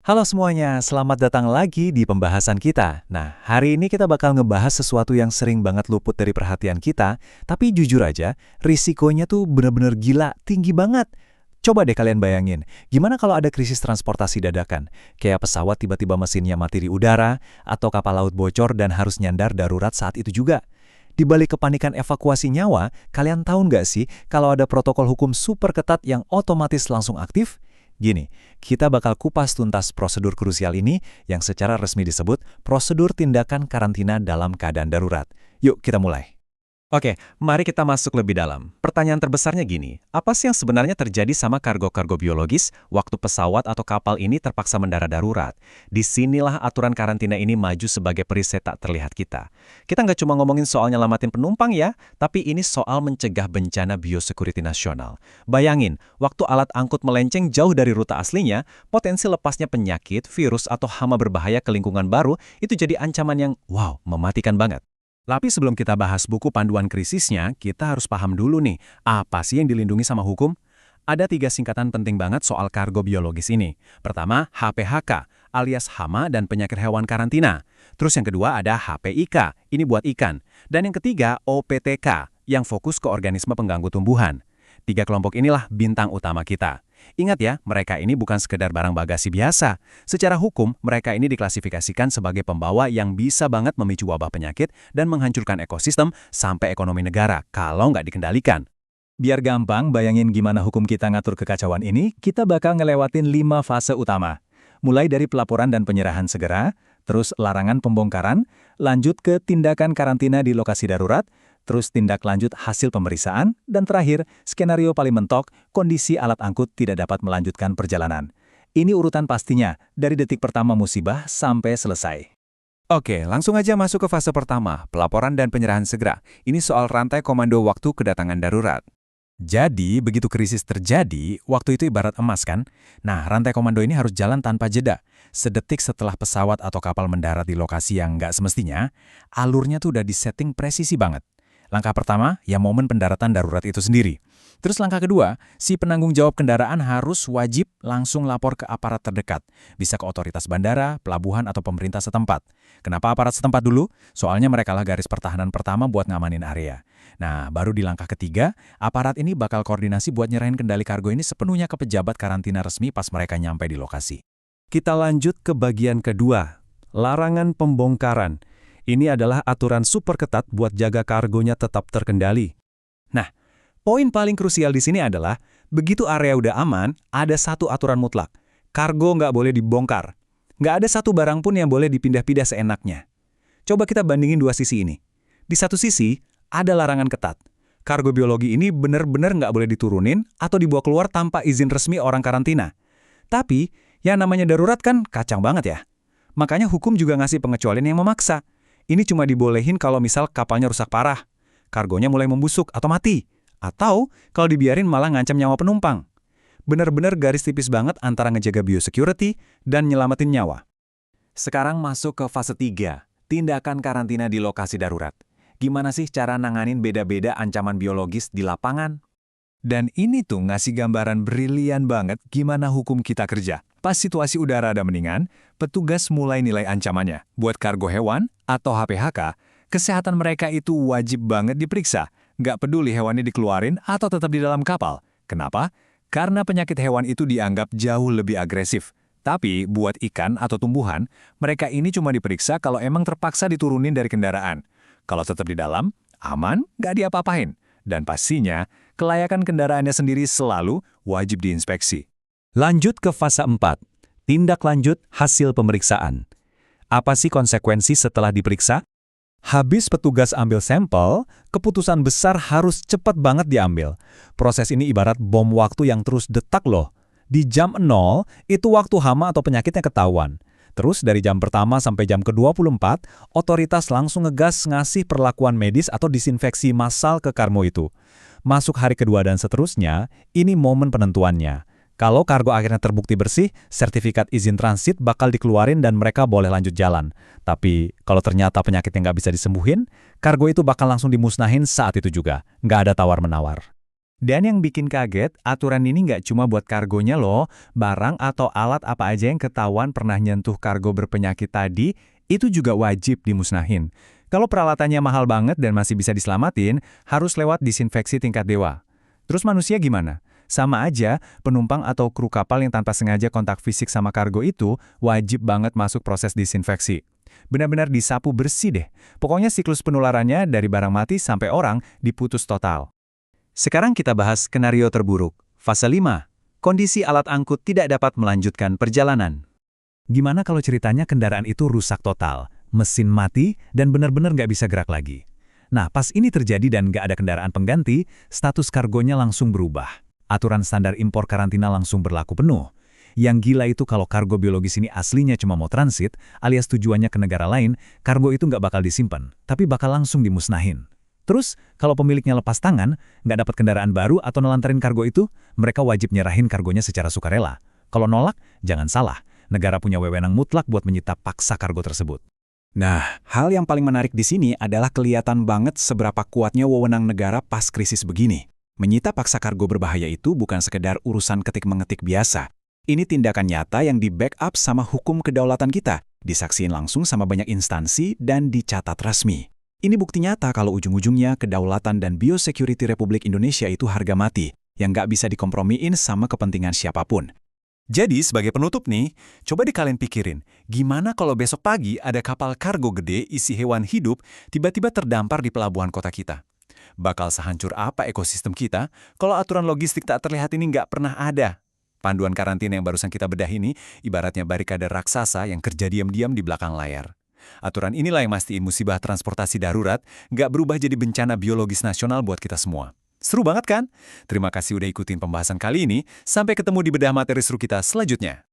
Halo semuanya, selamat datang lagi di pembahasan kita. Nah, hari ini kita bakal ngebahas sesuatu yang sering banget luput dari perhatian kita, tapi jujur aja, risikonya tuh bener-bener gila, tinggi banget. Coba deh kalian bayangin, gimana kalau ada krisis transportasi dadakan? Kayak pesawat tiba-tiba mesinnya mati di udara, atau kapal laut bocor dan harus nyandar darurat saat itu juga. Di balik kepanikan evakuasi nyawa, kalian tahu nggak sih kalau ada protokol hukum super ketat yang otomatis langsung aktif? Gini, kita bakal kupas tuntas prosedur krusial ini yang secara resmi disebut prosedur tindakan karantina dalam keadaan darurat. Yuk kita mulai. Oke, mari kita masuk lebih dalam. Pertanyaan terbesarnya gini, apa sih yang sebenarnya terjadi sama kargo-kargo biologis waktu pesawat atau kapal ini terpaksa mendarat darurat? Disinilah aturan karantina ini maju sebagai perisai tak terlihat kita. Kita nggak cuma ngomongin soal nyelamatin penumpang ya, tapi ini soal mencegah bencana biosecurity nasional. Bayangin, waktu alat angkut melenceng jauh dari rute aslinya, potensi lepasnya penyakit, virus, atau hama berbahaya ke lingkungan baru itu jadi ancaman yang, wow, mematikan banget. Tapi sebelum kita bahas buku panduan krisisnya, kita harus paham dulu nih, apa sih yang dilindungi sama hukum? Ada 3 singkatan penting banget soal kargo biologis ini. Pertama, HPHK, alias hama dan penyakit hewan karantina. Terus yang kedua ada HPIK, ini buat ikan. Dan yang ketiga, OPTK, yang fokus ke organisme pengganggu tumbuhan. 3 kelompok inilah bintang utama kita. Ingat ya, mereka ini bukan sekedar barang bagasi biasa. Secara hukum, mereka ini diklasifikasikan sebagai pembawa yang bisa banget memicu wabah penyakit dan menghancurkan ekosistem sampai ekonomi negara kalau nggak dikendalikan. Biar gampang bayangin gimana hukum kita ngatur kekacauan ini, kita bakal ngelewatin 5 fase utama. Mulai dari pelaporan dan penyerahan segera, terus larangan pembongkaran, lanjut ke tindakan karantina di lokasi darurat, terus tindak lanjut hasil pemeriksaan, dan terakhir, skenario paling mentok, kondisi alat angkut tidak dapat melanjutkan perjalanan. Ini urutan pastinya, dari detik pertama musibah sampai selesai. Oke, langsung aja masuk ke fase pertama, pelaporan dan penyerahan segera. Ini soal rantai komando waktu kedatangan darurat. Jadi, begitu krisis terjadi, waktu itu ibarat emas kan? Nah, rantai komando ini harus jalan tanpa jeda. Sedetik setelah pesawat atau kapal mendarat di lokasi yang nggak semestinya, alurnya tuh udah disetting presisi banget. Langkah pertama, ya momen pendaratan darurat itu sendiri. Terus langkah kedua, si penanggung jawab kendaraan harus wajib langsung lapor ke aparat terdekat. Bisa ke otoritas bandara, pelabuhan, atau pemerintah setempat. Kenapa aparat setempat dulu? Soalnya merekalah garis pertahanan pertama buat ngamanin area. Nah, baru di langkah ketiga, aparat ini bakal koordinasi buat nyerahin kendali kargo ini sepenuhnya ke pejabat karantina resmi pas mereka nyampe di lokasi. Kita lanjut ke bagian kedua, larangan pembongkaran. Ini adalah aturan super ketat buat jaga kargonya tetap terkendali. Nah, poin paling krusial di sini adalah, begitu area udah aman, ada satu aturan mutlak. Kargo nggak boleh dibongkar. Nggak ada satu barang pun yang boleh dipindah-pindah seenaknya. Coba kita bandingin 2 sisi ini. Di satu sisi, ada larangan ketat. Kargo biologi ini benar-benar nggak boleh diturunin atau dibawa keluar tanpa izin resmi orang karantina. Tapi, yang namanya darurat kan kacang banget ya. Makanya hukum juga ngasih pengecualian yang memaksa. Ini cuma dibolehin kalau misal kapalnya rusak parah, kargonya mulai membusuk atau mati, atau kalau dibiarin malah ngancam nyawa penumpang. Benar-benar garis tipis banget antara ngejaga biosecurity dan nyelamatin nyawa. Sekarang masuk ke fase 3, tindakan karantina di lokasi darurat. Gimana sih cara nanganin beda-beda ancaman biologis di lapangan? Dan ini tuh ngasih gambaran brilian banget gimana hukum kita kerja. Pas situasi udara ada mendingan, petugas mulai nilai ancamannya. Buat kargo hewan atau HPHK, kesehatan mereka itu wajib banget diperiksa. Nggak peduli hewannya dikeluarin atau tetap di dalam kapal. Kenapa? Karena penyakit hewan itu dianggap jauh lebih agresif. Tapi buat ikan atau tumbuhan, mereka ini cuma diperiksa kalau emang terpaksa diturunin dari kendaraan. Kalau tetap di dalam, aman, nggak diapa-apain. Dan pastinya, kelayakan kendaraannya sendiri selalu wajib diinspeksi. Lanjut ke fase 4, tindak lanjut hasil pemeriksaan. Apa sih konsekuensi setelah diperiksa? Habis petugas ambil sampel, keputusan besar harus cepat banget diambil. Proses ini ibarat bom waktu yang terus detak loh. Di jam 0, itu waktu hama atau penyakitnya ketahuan. Terus dari jam pertama sampai jam ke-24, otoritas langsung ngegas ngasih perlakuan medis atau disinfeksi massal ke kargo itu. Masuk hari kedua dan seterusnya, ini momen penentuannya. Kalau kargo akhirnya terbukti bersih, sertifikat izin transit bakal dikeluarin dan mereka boleh lanjut jalan. Tapi kalau ternyata penyakitnya nggak bisa disembuhin, kargo itu bakal langsung dimusnahin saat itu juga. Nggak ada tawar-menawar. Dan yang bikin kaget, aturan ini nggak cuma buat kargonya loh, barang atau alat apa aja yang ketahuan pernah nyentuh kargo berpenyakit tadi, itu juga wajib dimusnahin. Kalau peralatannya mahal banget dan masih bisa diselamatin, harus lewat disinfeksi tingkat dewa. Terus manusia gimana? Sama aja, penumpang atau kru kapal yang tanpa sengaja kontak fisik sama kargo itu, wajib banget masuk proses disinfeksi. Benar-benar disapu bersih deh. Pokoknya siklus penularannya dari barang mati sampai orang diputus total. Sekarang kita bahas skenario terburuk. Fase 5. Kondisi alat angkut tidak dapat melanjutkan perjalanan. Gimana kalau ceritanya kendaraan itu rusak total, mesin mati, dan benar-benar nggak bisa gerak lagi? Nah, pas ini terjadi dan nggak ada kendaraan pengganti, status kargonya langsung berubah. Aturan standar impor karantina langsung berlaku penuh. Yang gila itu kalau kargo biologis ini aslinya cuma mau transit, alias tujuannya ke negara lain, kargo itu nggak bakal disimpan, tapi bakal langsung dimusnahin. Terus, kalau pemiliknya lepas tangan, nggak dapat kendaraan baru atau nelantarin kargo itu, mereka wajib nyerahin kargonya secara sukarela. Kalau nolak, jangan salah, negara punya wewenang mutlak buat menyita paksa kargo tersebut. Nah, hal yang paling menarik di sini adalah kelihatan banget seberapa kuatnya wewenang negara pas krisis begini. Menyita paksa kargo berbahaya itu bukan sekedar urusan ketik-mengetik biasa. Ini tindakan nyata yang di-backup sama hukum kedaulatan kita, disaksiin langsung sama banyak instansi dan dicatat resmi. Ini bukti nyata kalau ujung-ujungnya kedaulatan dan biosecurity Republik Indonesia itu harga mati, yang nggak bisa dikompromiin sama kepentingan siapapun. Jadi, sebagai penutup nih, coba deh kalian pikirin, gimana kalau besok pagi ada kapal kargo gede isi hewan hidup tiba-tiba terdampar di pelabuhan kota kita? Bakal sehancur apa ekosistem kita kalau aturan logistik tak terlihat ini nggak pernah ada? Panduan karantina yang barusan kita bedah ini ibaratnya barikade raksasa yang kerja diam-diam di belakang layar. Aturan inilah yang mastiin musibah transportasi darurat nggak berubah jadi bencana biologis nasional buat kita semua. Seru banget kan? Terima kasih udah ikutin pembahasan kali ini. Sampai ketemu di bedah materi seru kita selanjutnya.